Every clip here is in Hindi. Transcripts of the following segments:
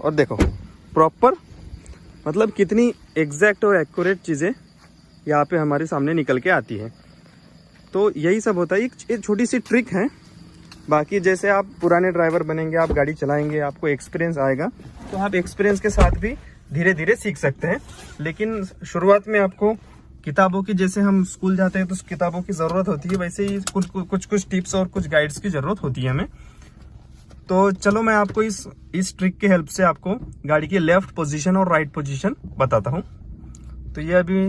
और देखो प्रॉपर मतलब कितनी एग्जैक्ट और एक्यूरेट चीज़ें यहाँ पे हमारे सामने निकल के आती है। तो यही सब होता है, एक छोटी सी ट्रिक है। बाकी जैसे आप पुराने ड्राइवर बनेंगे, आप गाड़ी चलाएंगे, आपको एक्सपीरियंस आएगा, तो आप एक्सपीरियंस के साथ भी धीरे धीरे सीख सकते हैं। लेकिन शुरुआत में आपको किताबों की, जैसे हम स्कूल जाते हैं तो किताबों की ज़रूरत होती है, वैसे ही कुछ टिप्स और कुछ गाइड्स की ज़रूरत होती है हमें। तो चलो मैं आपको इस ट्रिक के हेल्प से आपको गाड़ी की लेफ्ट पोजीशन और राइट पोजीशन बताता हूँ। तो ये अभी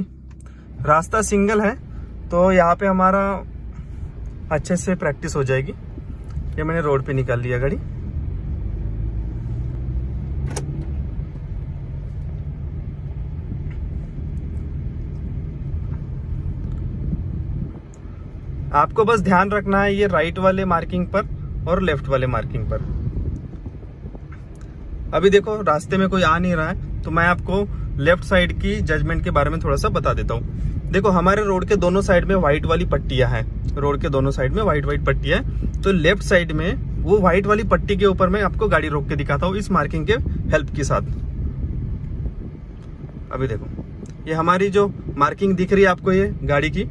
रास्ता सिंगल है, तो यहाँ पे हमारा अच्छे से प्रैक्टिस हो जाएगी। ये मैंने रोड पे निकाल लिया गाड़ी। आपको बस ध्यान रखना है ये राइट वाले मार्किंग पर और लेफ्ट वाले मार्किंग पर। अभी देखो रास्ते में कोई आ नहीं रहा है, तो मैं आपको लेफ्ट साइड की जजमेंट के बारे में थोड़ा सा बता देता हूँ। देखो हमारे रोड के दोनों साइड में व्हाइट वाली पट्टियां हैं, रोड के दोनों साइड में व्हाइट पट्टियां हैं। तो लेफ्ट साइड में वो व्हाइट वाली पट्टी के ऊपर मैं आपको गाड़ी रोक के दिखाता हूँ इस मार्किंग के हेल्प के साथ। अभी देखो ये हमारी जो मार्किंग दिख रही है आपको, ये गाड़ी की,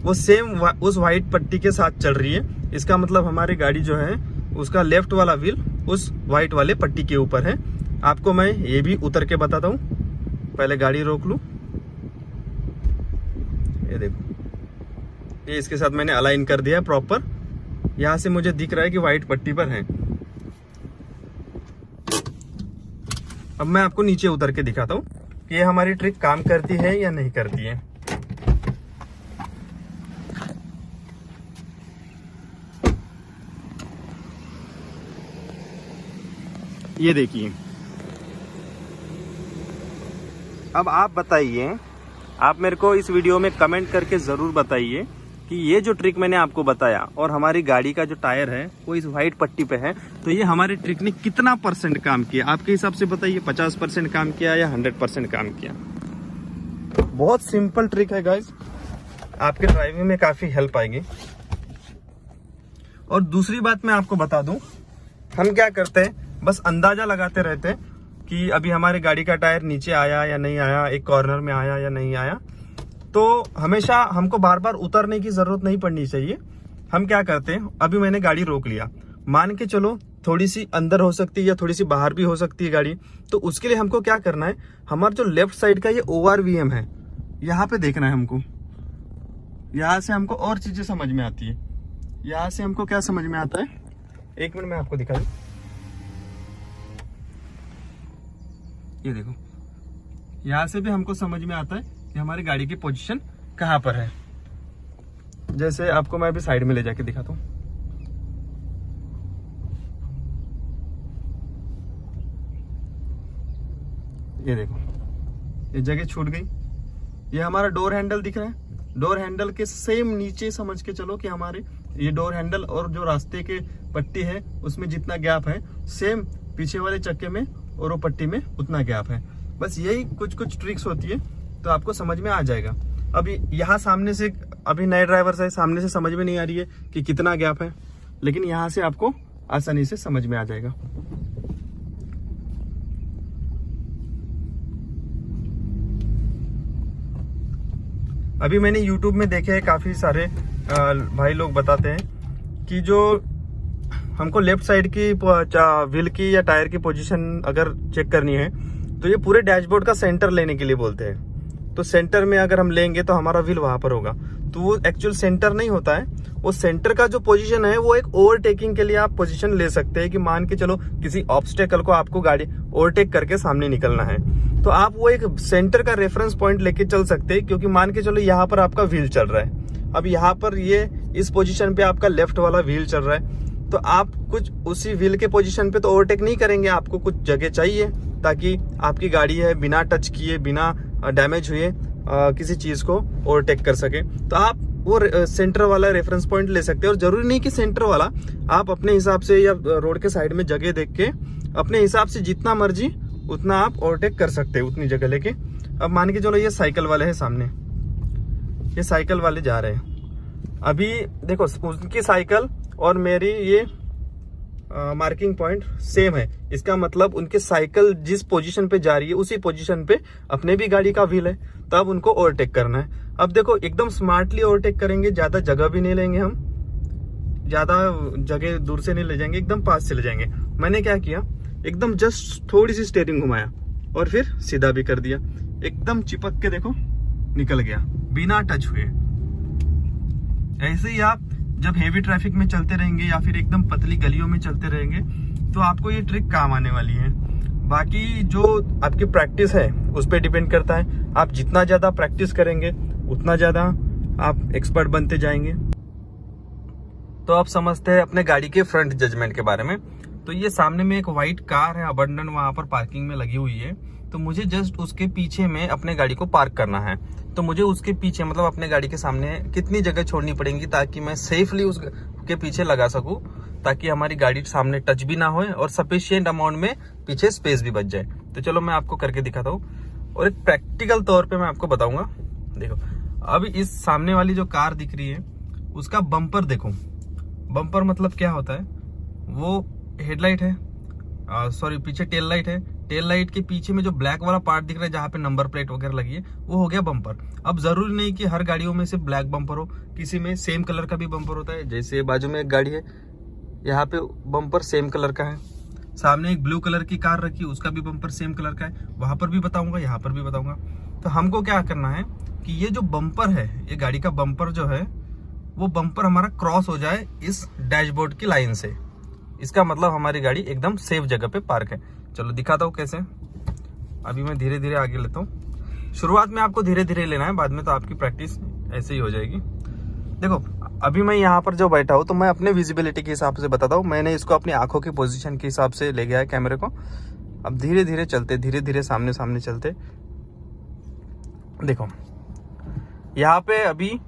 वो सेम उस व्हाइट पट्टी के साथ चल रही है। इसका मतलब हमारी गाड़ी जो है उसका लेफ्ट वाला व्हील उस व्हाइट वाले पट्टी के ऊपर है। आपको मैं ये भी उतर के बताता हूँ, पहले गाड़ी रोक लूं। ये देखो ये इसके साथ मैंने अलाइन कर दिया है प्रॉपर। यहां से मुझे दिख रहा है कि व्हाइट पट्टी पर है। अब मैं आपको नीचे उतर के दिखाता हूँ कि ये हमारी ट्रिक काम करती है या नहीं करती है। ये देखिए, अब आप बताइए, आप मेरे को इस वीडियो में कमेंट करके ज़रूर बताइए कि ये जो ट्रिक मैंने आपको बताया और हमारी गाड़ी का जो टायर है वो इस वाइट पट्टी पे है, तो ये हमारी ट्रिक ने कितना % काम किया आपके हिसाब से बताइए। 50% काम किया या 100% काम किया? बहुत सिंपल ट्रिक है गाइस, आपके ड्राइविंग में काफ़ी हेल्प आएगी। और दूसरी बात मैं आपको बता दूं, हम क्या करते हैं, बस अंदाजा लगाते रहते हैं कि अभी हमारी गाड़ी का टायर नीचे आया या नहीं आया, एक कॉर्नर में आया या नहीं आया। तो हमेशा हमको बार बार उतरने की जरूरत नहीं पड़नी चाहिए। हम क्या करते हैं, अभी मैंने गाड़ी रोक लिया, मान के चलो थोड़ी सी अंदर हो सकती है या थोड़ी सी बाहर भी हो सकती है गाड़ी, तो उसके लिए हमको क्या करना है, हमारा जो लेफ्ट साइड का ये ORVM है, यहाँ पे देखना है हमको। यहाँ से हमको और चीजें समझ में आती है। यहाँ से हमको क्या समझ में आता है, एक मिनट में आपको दिखा दूं। ये देखो, यहाँ से भी हमको समझ में आता है कि हमारी गाड़ी की पोजीशन कहाँ पर है। जैसे आपको मैं अभी साइड में ले जाके दिखाता हूँ। ये देखो, ये जगह छूट गई। ये हमारा डोर हैंडल दिख रहा है, डोर हैंडल के सेम नीचे समझ के चलो कि हमारे ये डोर हैंडल और जो रास्ते के पट्टी है उसमें जितना गैप है, सेम पीछे वाले चक्के में और वो पट्टी में उतना गैप है। बस यही कुछ ट्रिक्स होती है, तो आपको समझ में आ जाएगा। अभी यहाँ सामने से, अभी नए ड्राइवर से सामने से समझ में नहीं आ रही है कि कितना गैप है, लेकिन यहाँ से आपको आसानी से समझ में आ जाएगा। अभी मैंने YouTube में देखे हैं, काफी सारे भाई लोग बताते हैं कि जो हमको लेफ्ट साइड की व्हील की या टायर की पोजीशन अगर चेक करनी है, तो ये पूरे डैशबोर्ड का सेंटर लेने के लिए बोलते हैं। तो सेंटर में अगर हम लेंगे तो हमारा व्हील वहां पर होगा, तो वो एक्चुअल सेंटर नहीं होता है। वो सेंटर का जो पोजीशन है वो एक ओवरटेकिंग के लिए आप पोजीशन ले सकते हैं कि मान के चलो किसी ऑब्स्टेकल को आपको गाड़ी ओवरटेक करके सामने निकलना है, तो आप वो एक सेंटर का रेफरेंस पॉइंट लेके चल सकते हैं। क्योंकि मान के चलो यहाँ पर आपका व्हील चल रहा है, अब यहाँ पर ये इस पोजीशन पे आपका लेफ्ट वाला व्हील चल रहा है, तो आप कुछ उसी व्हील के पोजीशन पे तो ओवरटेक नहीं करेंगे, आपको कुछ जगह चाहिए ताकि आपकी गाड़ी है बिना टच किए, बिना डैमेज हुए किसी चीज को ओवरटेक कर सके। तो आप वो सेंटर वाला रेफरेंस पॉइंट ले सकते हैं। और जरूरी नहीं कि सेंटर वाला, आप अपने हिसाब से या रोड के साइड में जगह देख के अपने हिसाब से जितना मर्जी उतना आप ओवरटेक कर सकते हैं, उतनी जगह लेके। अब मान के चलो ये साइकिल वाले हैं सामने, ये साइकिल वाले जा रहे हैं। अभी देखो उनकी साइकिल और मेरी ये मार्किंग पॉइंट सेम है। इसका मतलब उनके साइकिल जिस पोजीशन पे जा रही है उसी पोजीशन पे अपने भी गाड़ी का व्हील है, तब उनको ओवरटेक करना है। अब देखो एकदम स्मार्टली ओवरटेक करेंगे, ज्यादा जगह भी नहीं लेंगे, हम ज्यादा जगह दूर से नहीं ले जाएंगे, एकदम पास से ले जाएंगे। मैंने क्या किया, एकदम जस्ट थोड़ी सी स्टीयरिंग घुमाया और फिर सीधा भी कर दिया, एकदम चिपक के देखो निकल गया बिना टच हुए। ऐसे ही आप जब हेवी ट्रैफिक में चलते रहेंगे या फिर एकदम पतली गलियों में चलते रहेंगे तो आपको ये ट्रिक काम आने वाली है। बाकी जो आपकी प्रैक्टिस है उस पर डिपेंड करता है। आप जितना ज्यादा प्रैक्टिस करेंगे उतना ज्यादा आप एक्सपर्ट बनते जाएंगे। तो आप समझते हैं अपने गाड़ी के फ्रंट जजमेंट के बारे में। तो ये सामने में एक व्हाइट कार है अबंडन, वहां पर पार्किंग में लगी हुई है। तो मुझे जस्ट उसके पीछे में अपने गाड़ी को पार्क करना है। तो मुझे उसके पीछे मतलब अपने गाड़ी के सामने कितनी जगह छोड़नी पड़ेगी ताकि मैं सेफली उसके पीछे लगा सकूं, ताकि हमारी गाड़ी सामने टच भी ना हो और सफिशिएंट अमाउंट में पीछे स्पेस भी बच जाए। तो चलो मैं आपको करके दिखाता हूँ और एक प्रैक्टिकल तौर पे मैं आपको बताऊंगा। देखो अब इस सामने वाली जो कार दिख रही है उसका बम्पर देखो। बम्पर मतलब क्या होता है, वो हेडलाइट है, सॉरी पीछे टेल लाइट है। टेल लाइट के पीछे में जो ब्लैक वाला पार्ट दिख रहा है जहाँ पे नंबर प्लेट वगैरह लगी है वो हो गया बम्पर। अब जरूरी नहीं कि हर गाड़ियों में से ब्लैक बम्पर हो, किसी में सेम कलर का भी बम्पर होता है। जैसे बाजू में एक गाड़ी है, यहाँ पे बम्पर सेम कलर का है। सामने एक ब्लू कलर की कार रखी, उसका भी बम्पर सेम कलर का है। वहां पर भी बताऊंगा, यहाँ पर भी बताऊंगा। तो हमको क्या करना है कि ये जो बम्पर है, ये गाड़ी का बम्पर जो है वो बम्पर हमारा क्रॉस हो जाए इस डैशबोर्ड की लाइन से। इसका मतलब हमारी गाड़ी एकदम सेफ जगह पे पार्क है। चलो दिखाता हूँ कैसे। अभी मैं धीरे धीरे आगे लेता हूँ। शुरुआत में आपको धीरे धीरे लेना है, बाद में तो आपकी प्रैक्टिस ऐसे ही हो जाएगी। देखो अभी मैं यहाँ पर जो बैठा हूँ तो मैं अपने विजिबिलिटी के हिसाब से बताता हूँ। मैंने इसको अपनी आंखों की पोजीशन के हिसाब से ले गया है कैमरे को। अब धीरे धीरे चलते, धीरे धीरे सामने सामने चलते। देखो यहाँ पे अभी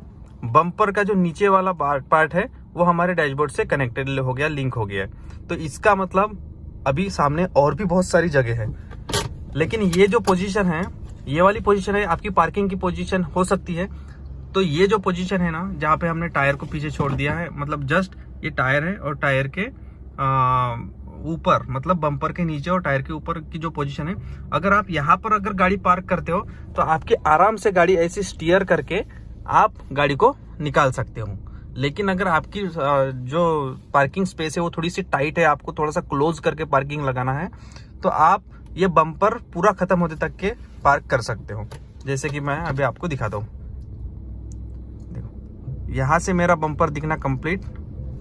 बम्पर का जो नीचे वाला पार्ट है वो हमारे डैशबोर्ड से कनेक्टेड हो गया, लिंक हो गया है। तो इसका मतलब अभी सामने और भी बहुत सारी जगह है, लेकिन ये जो पोजीशन है, ये वाली पोजीशन है आपकी पार्किंग की पोजीशन हो सकती है। तो ये जो पोजीशन है ना, जहाँ पे हमने टायर को पीछे छोड़ दिया है, मतलब जस्ट ये टायर है और टायर के ऊपर, मतलब बम्पर के नीचे और टायर के ऊपर की जो पोजीशन है, अगर आप यहाँ पर अगर गाड़ी पार्क करते हो तो आपके आराम से गाड़ी ऐसे स्टीयर करके आप गाड़ी को निकाल सकते हो। लेकिन अगर आपकी जो पार्किंग स्पेस है वो थोड़ी सी टाइट है, आपको थोड़ा सा क्लोज करके पार्किंग लगाना है, तो आप ये बम्पर पूरा खत्म होते तक के पार्क कर सकते हो। जैसे कि मैं अभी आपको दिखाता हूँ। देखो यहाँ से मेरा बम्पर दिखना कंप्लीट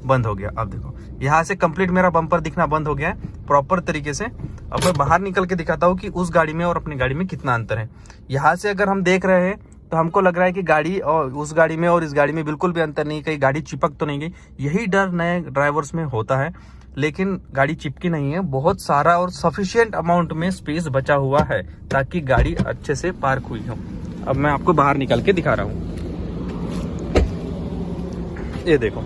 बंद हो गया। अब देखो यहाँ से कंप्लीट मेरा बम्पर दिखना बंद हो गया है प्रॉपर तरीके से। अब मैं बाहर निकल के दिखाता हूँ कि उस गाड़ी में और अपनी गाड़ी में कितना अंतर है। यहाँ से अगर हम देख रहे हैं तो हमको लग रहा है कि गाड़ी और उस गाड़ी में और इस गाड़ी में बिल्कुल भी अंतर नहीं, कहीं गाड़ी चिपक तो नहीं गई। यही डर नए ड्राइवर्स में होता है, लेकिन गाड़ी चिपकी नहीं है, बहुत सारा और सफिशिएंट अमाउंट में स्पेस बचा हुआ है ताकि गाड़ी अच्छे से पार्क हुई हो। अब मैं आपको बाहर निकल के दिखा रहा हूँ। ये देखो,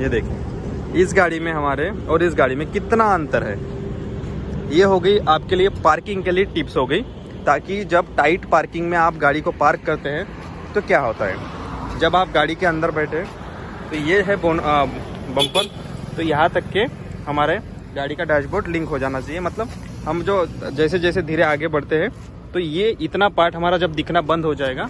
ये देखिए इस गाड़ी में हमारे और इस गाड़ी में कितना अंतर है। ये हो गई आपके लिए पार्किंग के लिए टिप्स हो गई, ताकि जब टाइट पार्किंग में आप गाड़ी को पार्क करते हैं तो क्या होता है, जब आप गाड़ी के अंदर बैठे तो ये है बम्पर, तो यहाँ तक के हमारे गाड़ी का डैशबोर्ड लिंक हो जाना चाहिए। मतलब हम जो जैसे जैसे धीरे आगे बढ़ते हैं तो ये इतना पार्ट हमारा जब दिखना बंद हो जाएगा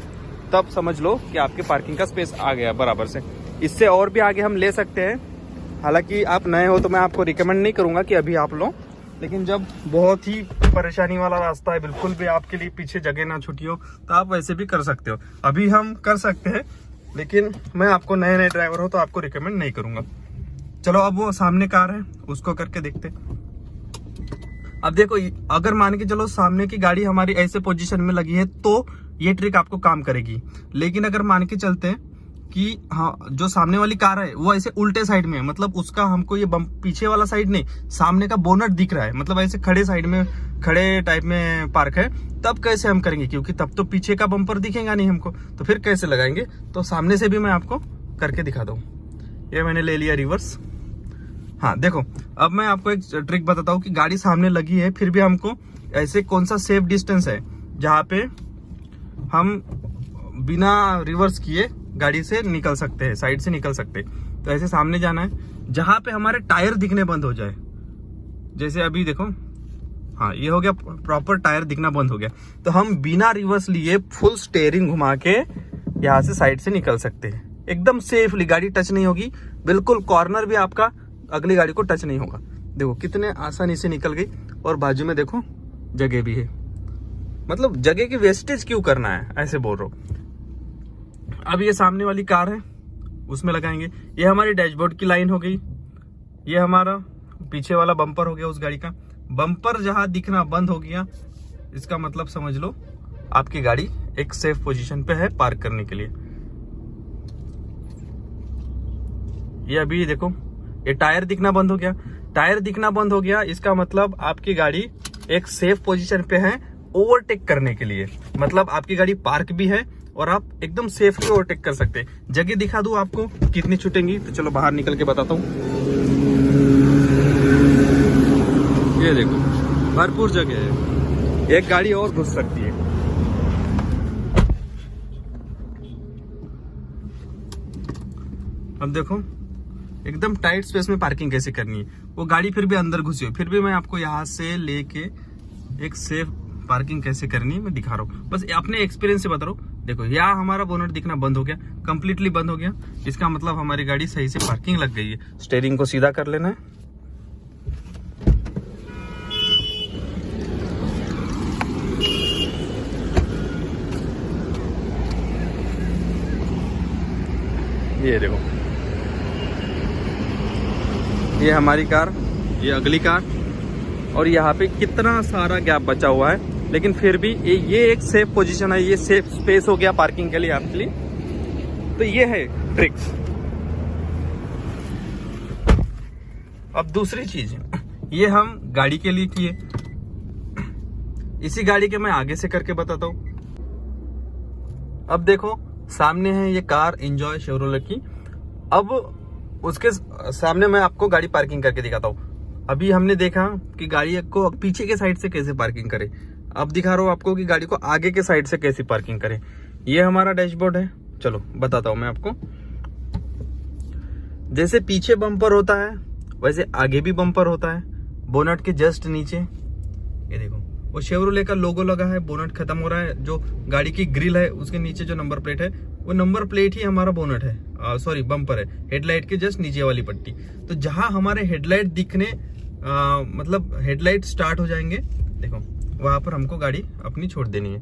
तब समझ लो कि आपके पार्किंग का स्पेस आ गया बराबर से। इससे और भी आगे हम ले सकते हैं। हालांकि आप नए हो तो मैं आपको रिकमेंड नहीं करूंगा कि अभी आप लो, लेकिन जब बहुत ही परेशानी वाला रास्ता है, बिल्कुल भी आपके लिए पीछे जगह ना छूटी हो, तो आप वैसे भी कर सकते हो। अभी हम कर सकते हैं, लेकिन मैं आपको नए नए ड्राइवर हो तो आपको रिकमेंड नहीं करूंगा। चलो अब वो सामने कार है उसको करके देखते। अब देखो अगर मान के चलो सामने की गाड़ी हमारी ऐसे पोजीशन में लगी है तो ये ट्रिक आपको काम करेगी। लेकिन अगर मान के चलते हैं कि हाँ जो सामने वाली कार है वो ऐसे उल्टे साइड में है, मतलब उसका हमको ये पीछे वाला साइड नहीं, सामने का बोनट दिख रहा है, मतलब ऐसे खड़े साइड में, खड़े टाइप में पार्क है, तब कैसे हम करेंगे, क्योंकि तब तो पीछे का बम्पर दिखेगा नहीं हमको, तो फिर कैसे लगाएंगे। तो सामने से भी मैं आपको करके दिखाता हूँ। ये मैंने ले लिया रिवर्स। हाँ देखो अब मैं आपको एक ट्रिक बताता हूँ कि गाड़ी सामने लगी है फिर भी हमको ऐसे कौन सा सेफ डिस्टेंस है जहाँ पे हम बिना रिवर्स किए गाड़ी से निकल सकते हैं, साइड से निकल सकते हैं। तो ऐसे सामने जाना है, जहां पे हमारे टायर दिखने बंद हो जाए, जैसे अभी देखो, हाँ ये हो गया, प्रॉपर टायर दिखना बंद हो गया, तो हम बिना रिवर्स लिए फुल स्टेयरिंग घुमा के यहाँ से साइड से निकल सकते हैं एकदम सेफली। गाड़ी टच नहीं होगी, बिल्कुल कॉर्नर भी आपका अगली गाड़ी को टच नहीं होगा। देखो कितने आसानी से निकल गई, और बाजू में देखो जगह भी है, मतलब जगह की वेस्टेज क्यों करना है, ऐसे बोल रहा हूँ। अब ये सामने वाली कार है, उसमें लगाएंगे। ये हमारी डैशबोर्ड की लाइन हो गई, ये हमारा पीछे वाला बम्पर हो गया उस गाड़ी का। बम्पर जहां दिखना बंद हो गया, इसका मतलब समझ लो आपकी गाड़ी एक सेफ पोजीशन पे है पार्क करने के लिए। ये अभी देखो, ये टायर दिखना बंद हो गया। टायर दिखना बंद हो गया, इसका मतलब आपकी गाड़ी एक सेफ पोजीशन पे है ओवरटेक करने के लिए। मतलब आपकी गाड़ी पार्क भी है और आप एकदम सेफली ओवरटेक कर सकते हैं। जगह दिखा दूं आपको कितनी छूटेंगी, तो चलो बाहर निकल के बताता हूँ। ये देखो भरपूर जगह है, एक गाड़ी और घुस सकती है। अब देखो एकदम टाइट स्पेस में पार्किंग कैसे करनी है। वो गाड़ी फिर भी अंदर घुसी हो, फिर भी मैं आपको यहाँ से लेके एक सेफ पार्किंग कैसे करनी है मैं दिखा रहा हूँ, बस अपने एक्सपीरियंस से बता रहा हूँ। देखो यहाँ हमारा बोनट दिखना बंद हो गया, कंप्लीटली बंद हो गया। इसका मतलब हमारी गाड़ी सही से पार्किंग लग गई है। स्टीयरिंग को सीधा कर लेना है। ये देखो, ये हमारी कार, ये अगली कार, और यहाँ पे कितना सारा गैप बचा हुआ है, लेकिन फिर भी ये एक सेफ पोजीशन है, ये सेफ स्पेस हो गया पार्किंग के लिए आपके लिए। तो ये है ट्रिक्स। अब दूसरी चीज, ये हम गाड़ी के लिए किए, इसी गाड़ी के मैं आगे से करके बताता हूँ। अब देखो सामने है ये कार एंजॉय शेवरोलेट की। अब उसके सामने मैं आपको गाड़ी पार्किंग करके दिखाता हूँ। अभी हमने देखा कि गाड़ी को पीछे के साइड से कैसे पार्किंग करें, अब दिखा रहा हूँ आपको कि गाड़ी को आगे के साइड से कैसे पार्किंग करें। ये हमारा डैशबोर्ड है, चलो बताता हूँ मैं आपको। जैसे पीछे बम्पर होता है वैसे आगे भी बम्पर होता है, बोनट के जस्ट नीचे। ये देखो वो शेवरोलेट का लोगो लगा है, बोनट खत्म हो रहा है, जो गाड़ी की ग्रिल है उसके नीचे जो नंबर प्लेट है वो नंबर प्लेट ही हमारा बोनट है, सॉरी बम्पर है, हेडलाइट के जस्ट नीचे वाली पट्टी। तो जहां हमारे हेडलाइट दिखने मतलब हेडलाइट स्टार्ट हो जाएंगे, देखो वहां पर हमको गाड़ी अपनी छोड़ देनी है।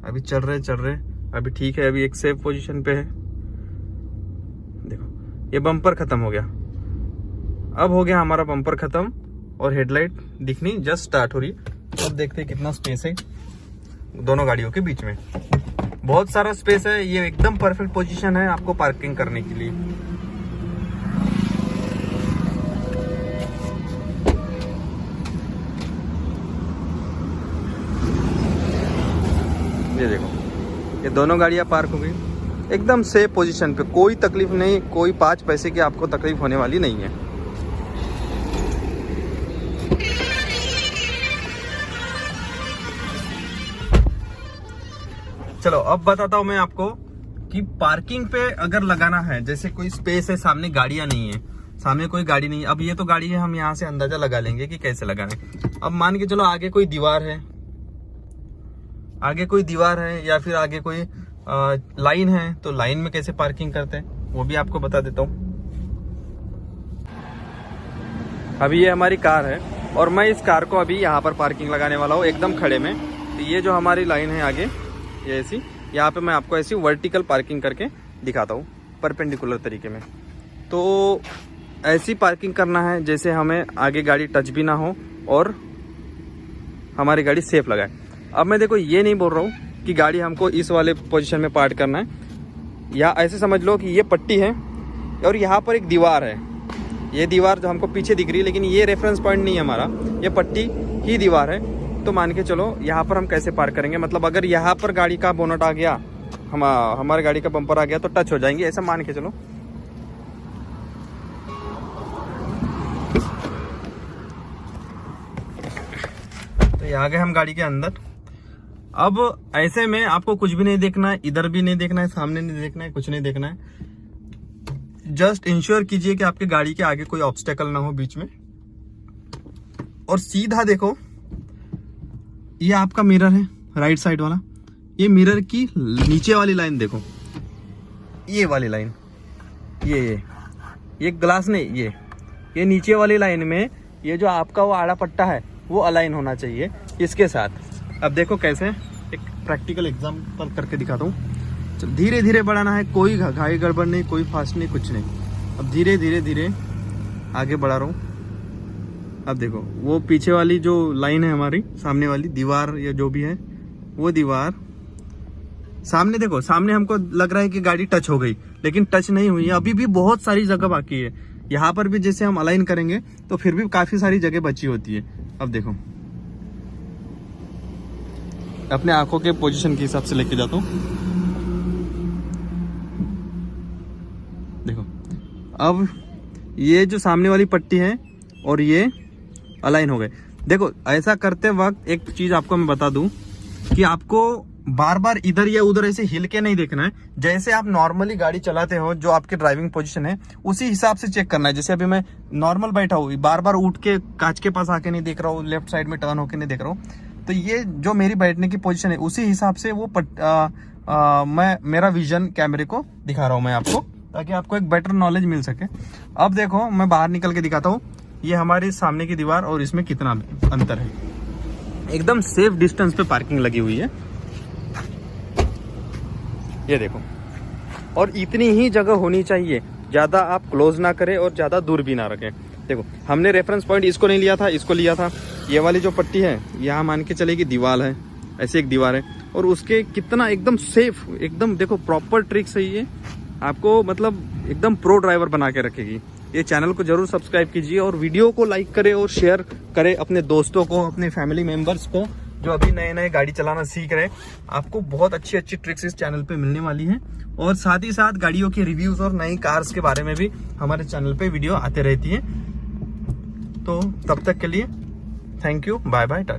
अभी चल रहे अभी ठीक है, अभी एक सेफ पोजीशन पे है। देखो ये बम्पर खत्म हो गया, अब हो गया हमारा बम्पर खत्म और हेडलाइट दिखनी जस्ट स्टार्ट हो रही। अब देखते हैं कितना स्पेस है दोनों गाड़ियों के बीच में। बहुत सारा स्पेस है, ये एकदम परफेक्ट पोजीशन है आपको पार्किंग करने के लिए। ये देखो ये दोनों गाड़ियां पार्क हो गई एकदम सेफ पोजीशन पे, कोई तकलीफ नहीं, कोई 5 पैसे की आपको तकलीफ होने वाली नहीं है। चलो अब बताता हूं मैं आपको कि पार्किंग पे अगर लगाना है, जैसे कोई स्पेस है, सामने गाड़ियां नहीं है, सामने कोई गाड़ी नहीं है। अब ये तो गाड़ी है, हम यहाँ से अंदाजा लगा लेंगे कि कैसे लगाना है। अब मान के चलो आगे कोई दीवार है, या फिर आगे कोई लाइन है, तो लाइन में कैसे पार्किंग करते हैं वो भी आपको बता देता हूँ। अभी ये हमारी कार है और मैं इस कार को अभी यहाँ पर पार्किंग लगाने वाला हूँ एकदम खड़े में। तो ये जो हमारी लाइन है आगे, ये ऐसी, यहाँ पे मैं आपको ऐसी वर्टिकल पार्किंग करके दिखाता हूँ परपेंडिकुलर तरीके में। तो ऐसी पार्किंग करना है जैसे हमें आगे गाड़ी टच भी ना हो और हमारी गाड़ी सेफ लगाए। अब मैं देखो ये नहीं बोल रहा हूँ कि गाड़ी हमको इस वाले पोजीशन में पार्क करना है, या ऐसे समझ लो कि ये पट्टी है और यहाँ पर एक दीवार है। ये दीवार जो हमको पीछे दिख रही है, लेकिन ये रेफरेंस पॉइंट नहीं है हमारा, ये पट्टी ही दीवार है। तो मान के चलो यहाँ पर हम कैसे पार्क करेंगे, मतलब अगर यहाँ पर गाड़ी का बोनट आ गया, हमारे गाड़ी का बम्पर आ गया तो टच हो जाएंगे, ऐसा मान के चलो। तो ये आ गए हम गाड़ी के अंदर। अब ऐसे में आपको कुछ भी नहीं देखना है, इधर भी नहीं देखना है, सामने नहीं देखना है, कुछ नहीं देखना है। जस्ट इंश्योर कीजिए कि आपके गाड़ी के आगे कोई ऑब्स्टेकल ना हो बीच में, और सीधा देखो, ये आपका मिरर है राइट साइड वाला, ये मिरर की नीचे वाली लाइन देखो, ये वाली लाइन, ये ग्लास नहीं, ये नीचे वाली लाइन में ये जो आपका वो आड़ा पट्टा है वो अलाइन होना चाहिए इसके साथ। अब देखो कैसे, एक प्रैक्टिकल एग्जांपल करके दिखाता हूँ। चल धीरे धीरे बढ़ाना है, कोई घाई गड़बड़ नहीं, कोई फास्ट नहीं, कुछ नहीं। अब धीरे धीरे धीरे आगे बढ़ा रहा हूँ। अब देखो वो पीछे वाली जो लाइन है हमारी, सामने वाली दीवार या जो भी है वो दीवार, सामने देखो, सामने हमको लग रहा है कि गाड़ी टच हो गई, लेकिन टच नहीं हुई है, अभी भी बहुत सारी जगह बाकी है। यहाँ पर भी जैसे हम अलाइन करेंगे तो फिर भी काफी सारी जगह बची होती है। अब देखो, अपने आंखों के पोजीशन के हिसाब से लेके जाता हूँ। देखो अब ये जो सामने वाली पट्टी है और ये अलाइन हो गए। देखो ऐसा करते वक्त एक चीज आपको मैं बता दूं कि आपको बार बार इधर या उधर ऐसे हिल के नहीं देखना है। जैसे आप नॉर्मली गाड़ी चलाते हो, जो आपकी ड्राइविंग पोजीशन है उसी हिसाब से चेक करना है। जैसे अभी मैं नॉर्मल बैठा हूँ, बार बार उठ के कांच के पास आके नहीं देख रहा हूँ, लेफ्ट साइड में टर्न होके नहीं देख रहा हूँ, तो ये जो मेरी बैठने की पोजीशन है उसी हिसाब से वो मैं मेरा विजन कैमरे को दिखा रहा हूँ मैं आपको, ताकि आपको एक बेटर नॉलेज मिल सके। अब देखो मैं बाहर निकल के दिखाता हूँ, ये हमारी सामने की दीवार और इसमें कितना अंतर है। एकदम सेफ डिस्टेंस पे पार्किंग लगी हुई है, ये देखो। और इतनी ही जगह होनी चाहिए, ज्यादा आप क्लोज ना करें और ज्यादा दूर भी ना रखें। देखो हमने रेफरेंस पॉइंट इसको नहीं लिया था, इसको लिया था। ये वाली जो पट्टी है यहाँ मान के चलेगी दीवार है, ऐसे एक दीवार है, और उसके कितना एकदम सेफ, एकदम देखो प्रॉपर ट्रिक्स है ये, आपको मतलब एकदम प्रो ड्राइवर बना के रखेगी। ये चैनल को जरूर सब्सक्राइब कीजिए और वीडियो को लाइक करें और शेयर करें अपने दोस्तों को, अपने फैमिली मेंबर्स को जो अभी नए नए गाड़ी चलाना सीख रहे हैं। आपको बहुत अच्छी अच्छी ट्रिक्स इस चैनल पे मिलने वाली हैं, और साथ ही साथ गाड़ियों के रिव्यूज और नई कार्स के बारे में भी हमारे चैनल पे वीडियो आते रहती है। तो तब तक के लिए थैंक यू, बाय बाय।